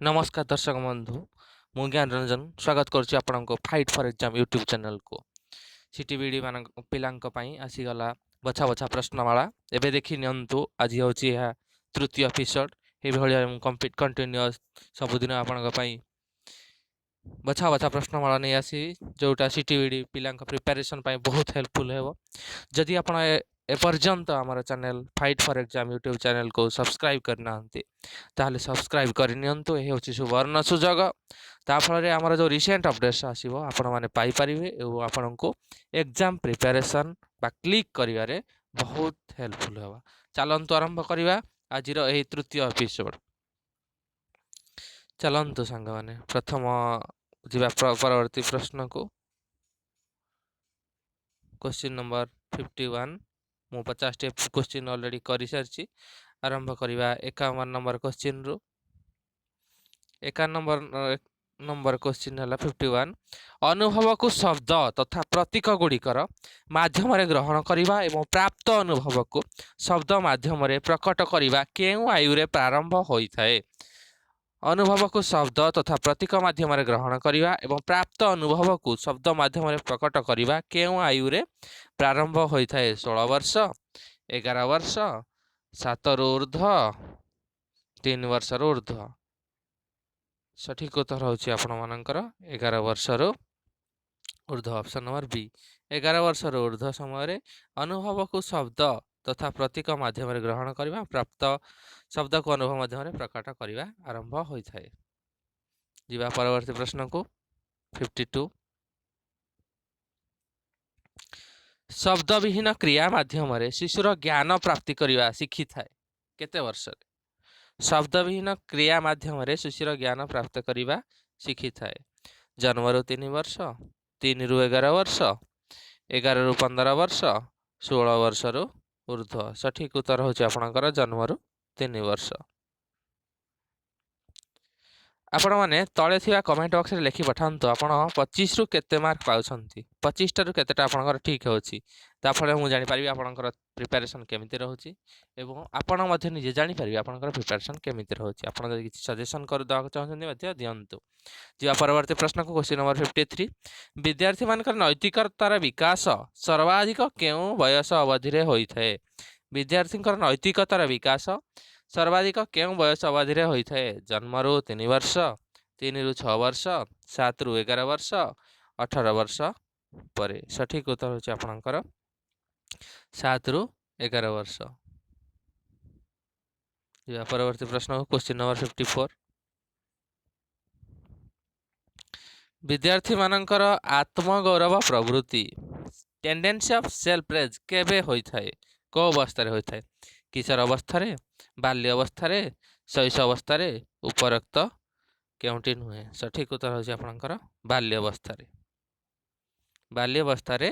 नमस्कार दर्शक बंधु मु ज्ञान रंजन स्वागत करुच्ची आपण fight for exam YouTube channel को सीटीबीडी मान पिलांक पई आसीगला बछा बछा प्रश्नमाला एबे देखि नियंतु आज होची यह तृतीय एपिसोड ए भलिया कंप्लीट कंटिन्यूअस सबुदिन आपण पई बछा बछा प्रश्नमाला नहीं आसी जोटा सीटीबीडी पिलांक प्रिपरेशन पई बहुत हेल्पफुल हेबो जदि आपण एपर्यंत आमर channel fight for exam YouTube channel को सब्सक्राइब करना ताहले सब्सक्राइब करनियंतु ए होची सुवर्ण सुजोग ताफଳରେ ଆମର जो रिसेंट अपडेट्स आसीबो आपण माने पाई परिबे एवं आपनको एग्जाम प्रिपरेशन बा क्लिक करिवारे बहुत हेल्पफुल हेबा। चलंतु आरंभ करिवा आजिर एही तृतीय एपिसोड। चलंतु संग माने प्रथम जिबा परवर्ती प्रश्न को क्वेश्चन नंबर 51 मु 50 टे क्वेश्चन ऑलरेडी करि सारछि। आरंभ करिवा 51 नंबर क्वेश्चन रु 51 नंबर क्वेश्चन है 51 अनुभव को शब्द तथा प्रतीक गुड़िकर माध्यम ग्रहण करने एवं प्राप्त अनुभव को शब्द माध्यम प्रकट करने केउ आयु प्रारंभ होता है। अनुभव को शब्द तथा प्रतीक माध्यम ग्रहण करने एवं प्राप्त अनुभव को शब्द माध्यम प्रकट करने केउ आयु प्रारंभ होता है। 16 वर्ष, 11 वर्ष, 7 रु ऊर्ध्व, 3 वर्ष रु ऊर्ध्व। सठिक उत्तर होची आपण मानकर 11 वर्ष रु ऊर्ध्व। ऑप्शन नंबर बी 11 वर्ष रु ऊर्ध्व समय अनुभव को शब्द तथा प्रतीक माध्यम ग्रहण करने प्राप्त शब्द को अनुभव माध्यम प्रकट करने आरंभ होता है। जीवा परवर्ती प्रश्न को 52 शब्द विहीन क्रिया माध्यम शिशुर ज्ञान प्राप्ति करने शिखी थाए केते वर्ष रे? शब्द विहीन क्रिया माध्यम शिशुर ज्ञान प्राप्त करने शिखी थाए जन्म रु 3 वर्ष, 3 रु 11 वर्ष, 11 रु 15 वर्ष, 16 वर्ष रु ऊर्ध्व। सठिक उत्तर होची आपणकर जन्म रु 3 वर्ष। आपण माने तळे थिबा कमेंट बॉक्स रे लिखि पठांतो आपण 25 रु केते मार्क पाउछंती, 25 टा रु केतेटा आपणकर ठीक होची ता फळे मु जानि पारिबी आपणकर प्रिपरेशन केमिति रहउची एवं आपण मध्ये निजे जानि पारिबी आपणकर प्रिपरेशन केमिति रहउची। आपण जदि किछि सजेशन कर दा चाहछंती मध्ये दियंतु। जिवा परवर्ती प्रश्न को क्वेश्चन नंबर 53 विद्यार्थी मानकर नैतिकतार विकास सर्वाधिक केउ वयस अवधि रे होइथाय? विद्यार्थींकर नैतिकतार विकास सर्वाधिक केउ वयस अवधि रे होइथाय? जन्म रु 3 वर्ष, 3 रु 6 वर्ष, 7 रु 11 वर्ष, 18 वर्ष परे। सठिक उत्तर होची आपणकर 7 रु 11 वर्ष। जिवा परवर्ती प्रश्न को क्वेश्चन नंबर 54 विद्यार्थी मानकर आत्मगौरव प्रवृत्ति टेंडेंसी ऑफ सेल्फ प्रेज केबे होइथाय? को अवस्था रे होइथाय? किशोर अवस्था रे, बाल्य अवस्था रे, शैशव अवस्था रे, उपरोक्त केउंटी नुहे? सठिक उत्तर होची आपणकर बाल्य अवस्था रे। बाल्य अवस्था रे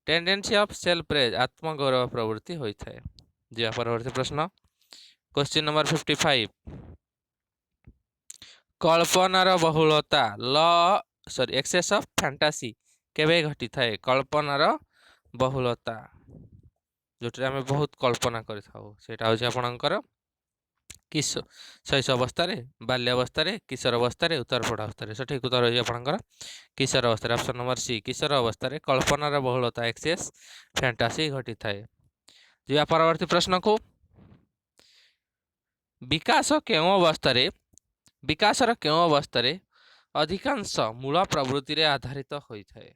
टेंडेंसी ऑफ सेल्फ प्रेज आत्मगौरव प्रवृत्ति होइथाय। जिया परवर्ती प्रश्न क्वेश्चन नंबर 55 कल्पनार बहुलता एक्सेस ऑफ फैंटासी केबे घटी थाए? कल्पनार बहुलता जोटे आमे बहुत कल्पना करि थाउ सेटा होची आपणकर शैशव अवस्था रे, बाल्य अवस्था रे, किशोर अवस्था रे, उत्तर प्रौढ़ावस्था रे। सठिक उत्तर होची आपणकर किशोर अवस्था रे। ऑप्शन नंबर सी किशोर अवस्था रे कल्पनार बहुलता एक्सेस फैंटासी घटी थाए। जिया परवर्ती प्रश्न को विकास केउ अवस्था रे विकासर केउ अवस्था रे अधिकांश मूल प्रवृत्ति रे आधारित होइथाय?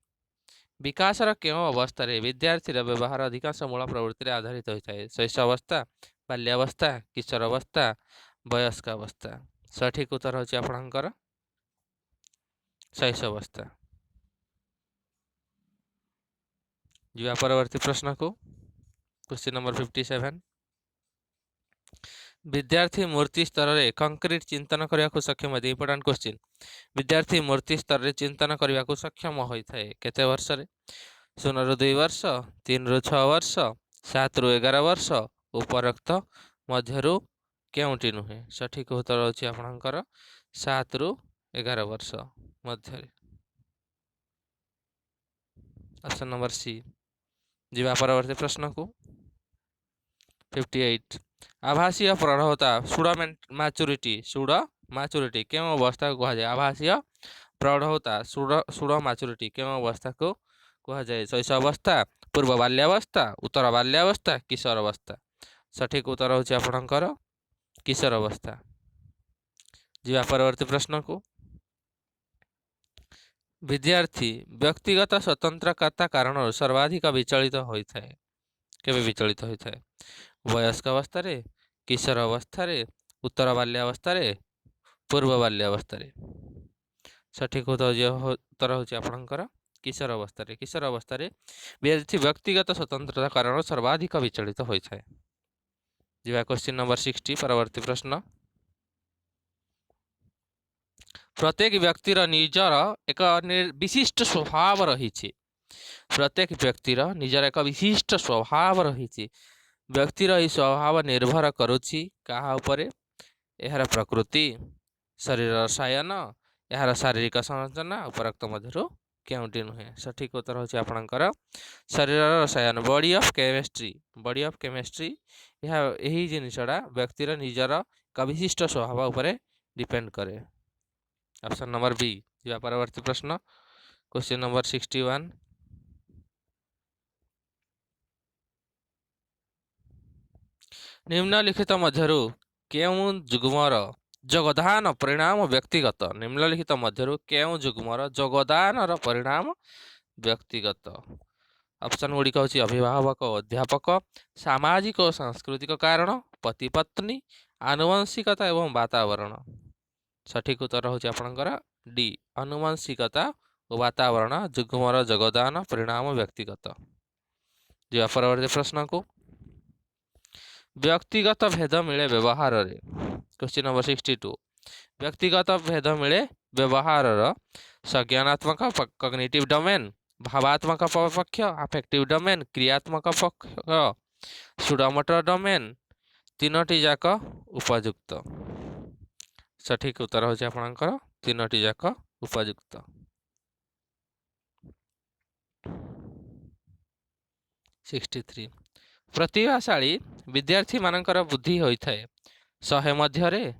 विकासर केउ अवस्था रे विद्यार्थीर व्यवहार अधिकांश मूल प्रवृत्ति रे आधारित होइथाय? शैशव अवस्था, बाल्य अवस्था, किशोर अवस्था, वयस्क अवस्था। सठिक उत्तर होची आपणकर शैशव अवस्था। जिवा परवर्ती प्रश्न को क्वेश्चन नंबर 57 विद्यार्थी मूर्ति स्तर रे कंक्रीट चिंतन करने को सक्षम है। इंपोर्टेंट क्वेश्चन विद्यार्थी मूर्ति स्तर रे चिंतन करने को सक्षम होता है केते वर्ष रे? 0 रु 2 वर्ष, 3 रु 6 वर्ष, 7 रु 11 वर्ष, उपरोक्त मध्यरु केउंटी नुहे? सठिक उत्तर होची आपणकर 7 रु 11 वर्ष मध्य। Option number C. जिवा परवर्ती प्रश्न को 58 आभासीय प्रौढ़ता सुडो मैच्योरिटी मैच्योरिटी केउं अवस्था को कहुए आभासीय प्रौढ़ता सुड़ मैच्योरिटी केउं अवस्था को कहुए शैशव अवस्था पूर्व बाल्यावस्था उत्तर बाल्यावस्था किशोर अवस्था सठिक उत्तर होची आपणकर किशोर अवस्था। जीवा परवर्ती प्रश्न को विद्यार्थी व्यक्तिगत स्वतंत्रता कारण सर्वाधिक विचलित होता है केवे विचलित होता है वयस्क अवस्था रे किशोर अवस्था रे उत्तर बाल्यावस्था रे पूर्व बाल्यावस्था रे सठिक उत्तर होची आपणकर किशोर अवस्था रे किशोर अवस्था रे विद्यार्थी व्यक्तिगत स्वतंत्रता कारण सर्वाधिक विचलित होता है। जीवा क्वेश्चन नंबर 60 परवर्ती प्रश्न प्रत्येक व्यक्तिर निजर एक विशिष्ट स्वभाव रही प्रत्येक व्यक्तिर निजर एक विशिष्ट स्वभाव रही व्यक्तिर यह स्वभाव निर्भर करुछि कहा उपरे यार प्रकृति शरीर रसायन यार शारीरिक संरचना उपरोक्त मध्यरु केउंटी नुहे सठिक उत्तर होची आपणकर शरीर रसायन बॉडी ऑफ केमिस्ट्री यही जिनिसटा व्यक्तिर निजर एक विशिष्ट स्वभाव उपरे डिपेंड करे। Option number B. जा परवर्ती प्रश्न क्वेश्चन नंबर 61 निम्नलिखित मध्यरु केउं जुग्मर योगदान परिणाम व्यक्तिगत निम्नलिखित मध्यरु केउं जुग्मर योगदान परिणाम व्यक्तिगत ऑप्शन गुड़िक हूँ अभिभावक अध्यापक सामाजिक और सांस्कृतिक कारण पति पत्नी आनुवंशिकता एवं वातावरण सठिक उत्तर होची आपणकर डी आनुवंशिकता और वातावरण जुग्मर योगदान परिणाम व्यक्तिगत। जी परवर्ती प्रश्न को व्यक्तिगत भेद मिले व्यवहार रे क्वेश्चन नंबर 62 व्यक्तिगत भेद मिले व्यवहार संज्ञानात्मक कॉग्निटिव डोमेन भावात्मक पक्ष अफेक्टिव डोमेन क्रियात्मक पक्ष सुडोमोटर डोमेन तीनोटी जाक उपयुक्त सठिक उत्तर होची आपणकर तीनोटी जाक उपयुक्त। 63 प्रतिभाशाली विद्यार्थी मानकर बुद्धि होता है 100 मध्य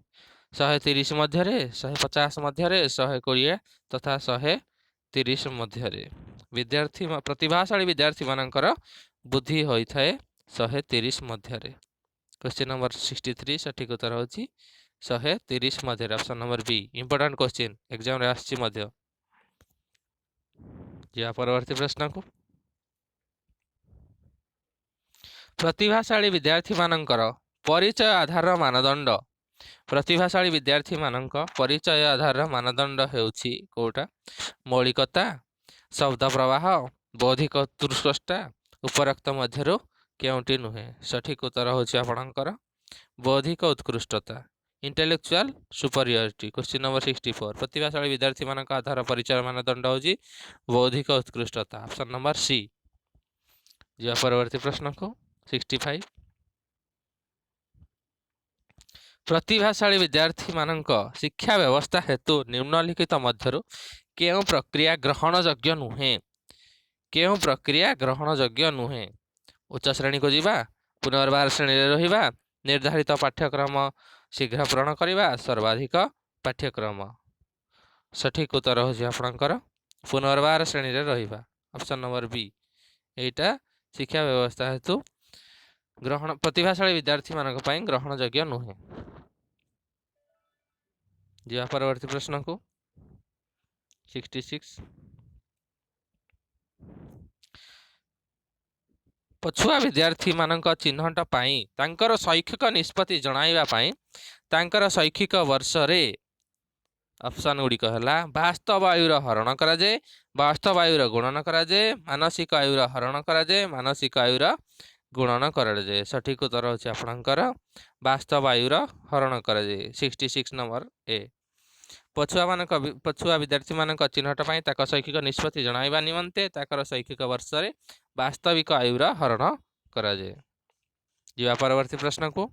130 मध्य 150 मध्य 120 तथा 130 मध्य विद्यार्थी प्रतिभाशाली विद्यार्थी मानकर बुद्धि होता है 130 मध्य। क्वेश्चन नंबर 63 सठिक उत्तर होची 130 मध्य option number B important question exam रे आछि मध्य। जा परवर्ती प्रश्न को प्रतिभाशाली विद्यार्थी मानकर परिचय आधार मानदंड प्रतिभाशाली विद्यार्थी मानक परिचय आधार मानदंड हेउछि कोटा मौलिकता शब्द प्रवाह बौद्धिक उत्कृष्टता उपरोक्त मध्यरु केउंटी नुहे सठिक उत्तर होछि आपणकर बौद्धिक उत्कृष्टता इंटेलेक्चुअल सुपरियरिटी। क्वेश्चन नंबर 64 प्रतिभाशाली विद्यार्थी मानक आधार परिचय मानदंड होछि बौद्धिक उत्कृष्टता ऑप्शन नंबर सी। जा परवर्ती प्रश्न को 65 प्रतिभाशाली विद्यार्थी मानक शिक्षा व्यवस्था हेतु निम्नलिखित मध्यरु केउं प्रक्रिया ग्रहण योग्य नुहे केउं प्रक्रिया ग्रहण योग्य नुहे उच्च श्रेणी को जीवा पुनर्बार श्रेणी रे रहिबा निर्धारित पाठ्यक्रम शीघ्र पूर्ण करवा सर्वाधिक पाठ्यक्रम सठिक उत्तर होछि आपणकर पुनर्बार श्रेणी रे रहिबा ऑप्शन नंबर बी एटा शिक्षा व्यवस्था हेतु ग्रहण प्रतिभाशाली विद्यार्थी मानक पई ग्रहण योग्य नुहे। जा परवर्ती प्रश्न को 66 पछुआ विद्यार्थी मानक चिन्हट पाई तांकर शैक्षिक निष्पत्ति जणाइबा पाई तांकर शैक्षिक वर्ष रे ऑप्शन गुड़िक है वास्तव आयुर हरण कराए वास्तव आयुर गुणन कराए मानसिक आयुर हरण कराए मानसिक आयुर गुणन कराए सठिक उत्तर होछि आपणकर वास्तव आयुर हरण कराए 66 नंबर ए पछुआ विद्यार्थी मानक चिन्हट पाई ताक शैक्षिक निष्पत्ति जणाइबा निमंते ताकर शैक्षिक वर्ष रे वास्तविक आयुर हरण कराए। जीवा परवर्ती प्रश्न को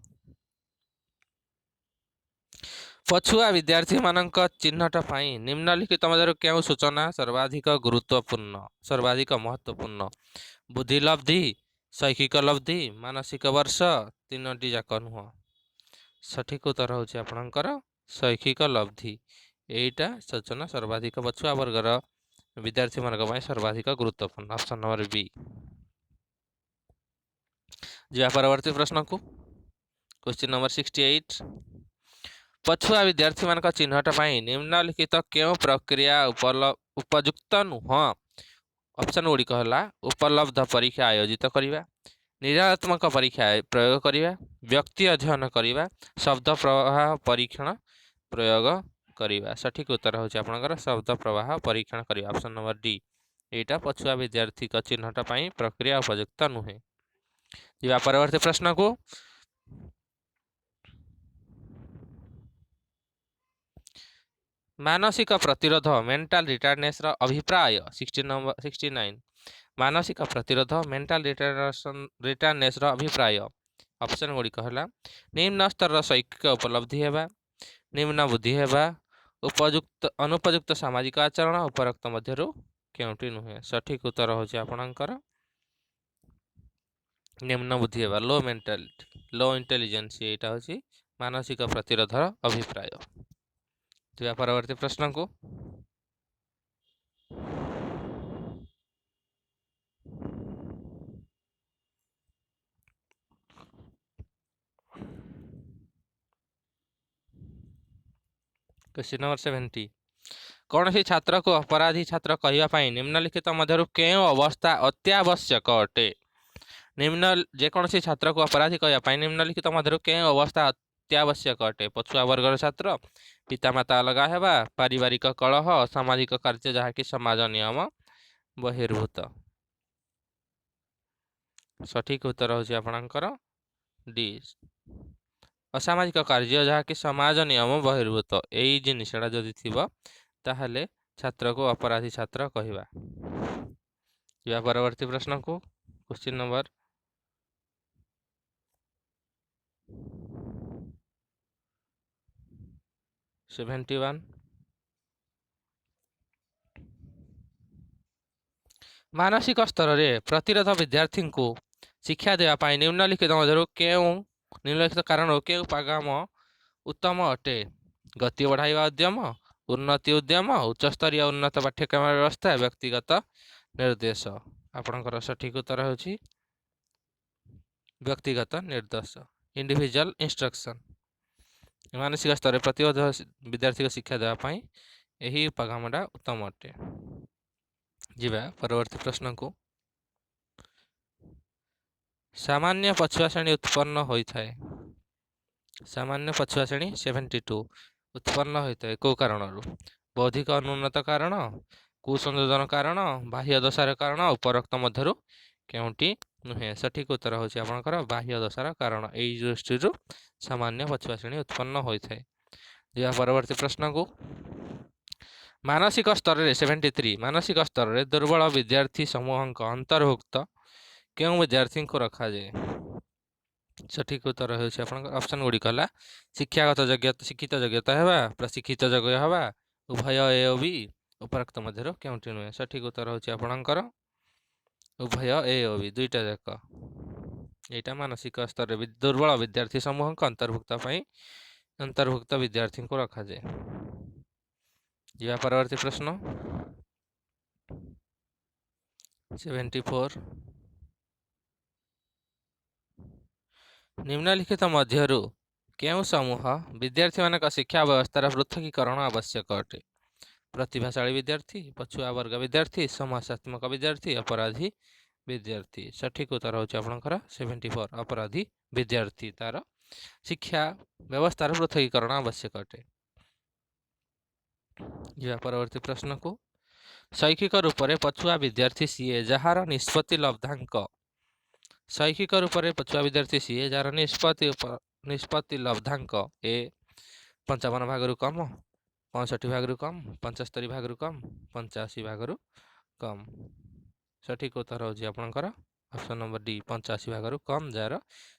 पछुआ विद्यार्थी मानक चिन्हट पाई निम्नलिखित मध्यरु केउं सूचना सर्वाधिक गुरुत्वपूर्ण सर्वाधिक महत्वपूर्ण बुद्धि लब्धि शैक्षिक लब्धि मानसिक वर्ष तीनोटी जाक नुह सठिक उत्तर होछि आपणकर शैक्षिक लब्धि एटा सूचना सर्वाधिक पछुआ वर्गर विद्यार्थी मानक पई सर्वाधिक गुरुत्वपूर्ण ऑप्शन नंबर बी। जा परवर्ती प्रश्न को क्वेश्चन नंबर 68 पछुआ विद्यार्थी मानक चिन्हट पई निम्नलिखित केउ प्रक्रिया उपयुक्त नुह ऑप्शन गुड़ी कहला उपलब्ध परीक्षा आयोजित करिवा निरात्मक परीक्षा प्रयोग करिवा व्यक्ति अध्ययन करिवा शब्द प्रवाह परीक्षण प्रयोग करिवा सठिक उत्तर होची आपनकर शब्द प्रवाह परीक्षण करिवा ऑप्शन नंबर डी एटा पछुआ विद्यार्थी का चिन्हट पई प्रक्रिया उपयुक्त नुहे। जिवा परवर्ती प्रश्न को मानसिक प्रतिरोध मेंटल रिटार्डनेस रो अभिप्राय 69 मानसिक प्रतिरोध मेंटल रिटार्डनेस रो अभिप्राय ऑप्शन गुड़ी कहला निम्न स्तर शैक्षिक उपलब्धि हेबा निम्न बुद्धि हेबा उपयुक्त अनुपयुक्त सामाजिक आचरण उपरोक्त मध्यरु केउटी नुहे सठिक उत्तर होची आपनकर निम्न बुद्धि हेबा लो इंटेलिजेंस एटा होची मानसिक प्रतिरोध अभिप्राय। जिवा परवर्ती प्रश्न को क्वेश्चन नंबर 70 कौन सी छात्र को अपराधी छात्र कहवा पाई निम्नलिखित मध्यरु केउ अवस्था अत्यावश्यक अटे निम्न जेकोसी छात्र को अपराधी कहवा पाई निम्नलिखित मध्यरु केउ अवस्था अत्यावश्यक अटे पछुआ वर्गर छात्र पितामाता अलगा हेबा पारिवारिक कलह सामाजिक कार्य जहाँकि समाज नियम बहिर्भूत सठिक उत्तर होची आपनकर डी असामाजिक कार्य जहाँकि समाज नियम बहिर्भूत एई जिनिसटा जदि थिबो ताहले छात्र को अपराधी छात्र कहवा। या परवर्ती प्रश्न को क्वेश्चन नंबर 71 मानसिक स्तर रे प्रतिरोध विद्यार्थी को शिक्षा देवा पाई निम्नलिखित मध्यरु केउ निम्नलिखित कारण केउ पागाम उत्तम अटे गति बढ़ाइवा उद्यम उन्नति उद्यम उच्चस्तरीय उन्नत पाठ्यक्रम व्यवस्था व्यक्तिगत निर्देश आपनकर सठिक उत्तर होची व्यक्तिगत निर्देश इंडिविजुअल इंस्ट्रक्शन मानसिक स्तर प्रतिरोध विद्यार्थी को शिक्षा देवा पाई एही उपागमटा उत्तम अटे। जिवा परवर्ती प्रश्न को सामान्य पछुआ श्रेणी उत्पन्न होइथाय सामान्य पछुआ श्रेणी 72 उत्पन्न होइथाय को कारणरू बौद्धिक अनुन्नत कारण कुसंयोजन कारण बाह्य दशार कारण उपरोक्त मध्यरु केउटी नुहे सठिक उत्तर होची आपनकर बाह्य दशार कारण एई दृष्टिरु सामान्य पछुआ श्रेणी उत्पन्न होइथाय। या परवर्ती प्रश्न को मानसिक स्तर रे 73 मानसिक स्तर रे दुर्बल विद्यार्थी समूह अंतर्भुक्त केउ विद्यार्थी को रखा जाए सठिक उत्तर होची आपनकर ऑप्शन गुडी कहला शिक्षागत योग्यता शिक्षित योग्यता हेबा प्रशिक्षित योग्य हेबा उभय ए ओ बी उपरोक्त मध्यरु केउटी नुहे सठिक उत्तर होची आपनकर उभय ए ओ बी दुईटा जाक एटा मानसिक स्तर रे दुर्बल विद्यार्थी समूह अंतर्भुक्त विद्यार्थी को रखा जाए। जिवा परवर्ती प्रश्न 74 निम्नलिखित मध्यरु केउ समूह विद्यार्थी मानक शिक्षा व्यवस्था पृथकीकरण आवश्यक अटे प्रतिभाशाली विद्यार्थी पछुआ वर्ग विद्यार्थी समस्यात्मक विद्यार्थी अपराधी विद्यार्थी सठिक उत्तर होची आपनकर 74 अपराधी विद्यार्थी तार शिक्षा व्यवस्था पृथकीकरण आवश्यक अटे। जिवा परवर्ती प्रश्न को शैक्षिक रूप से पछुआ विद्यार्थी सीए जार निष्पत्ति लब्धांक शैक्षिक रूप से पछुआ विद्यार्थी सीए जार निष्पत्ति लब्धांक ए 55 भाग कम 65 भाग कम 75 भाग कम 85 भाग कम सठिक उत्तर होची आपनकर ऑप्शन नंबर डी 85 भाग कम जार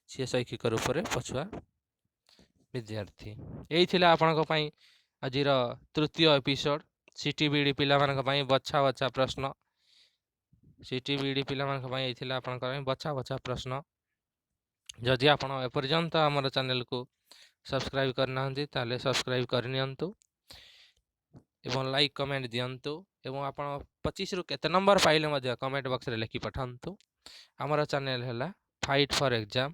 सी शैक्षिक रूप से पछुआ विद्यार्थी। यही थिला आपनक पई आजिर तृतीय एपिसोड सीटीबीडी पिला मानक पई बछा बछा प्रश्न सीटीबीडी पिला मानक पई एथिला आपनक पई बछा बछा प्रश्न जदि आपण एपर्यंत हमर चैनल को सब्सक्राइब करना ताले सब्सक्राइब करनियंतु एवं लाइक कमेंट दियंतु एवं आपण 25 रु केते नंबर पाइले मध्य कमेंट बॉक्स रे लिखि पठांतु। हमर चैनल हैला fight for exam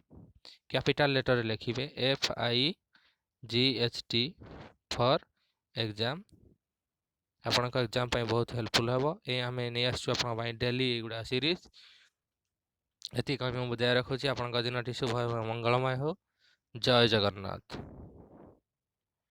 capital letter रे लिखिबे FIGHT फॉर एग्जाम आपनक एग्जाम पय बहुत हेल्पफुल हबो। ए हमें नै आसछु आपन पय डेली एगुडा सीरीज एति कहि मैं बुझाय रखुछि। आपनक दिनटी शुभ मंगलमय हो। जय जगन्नाथ।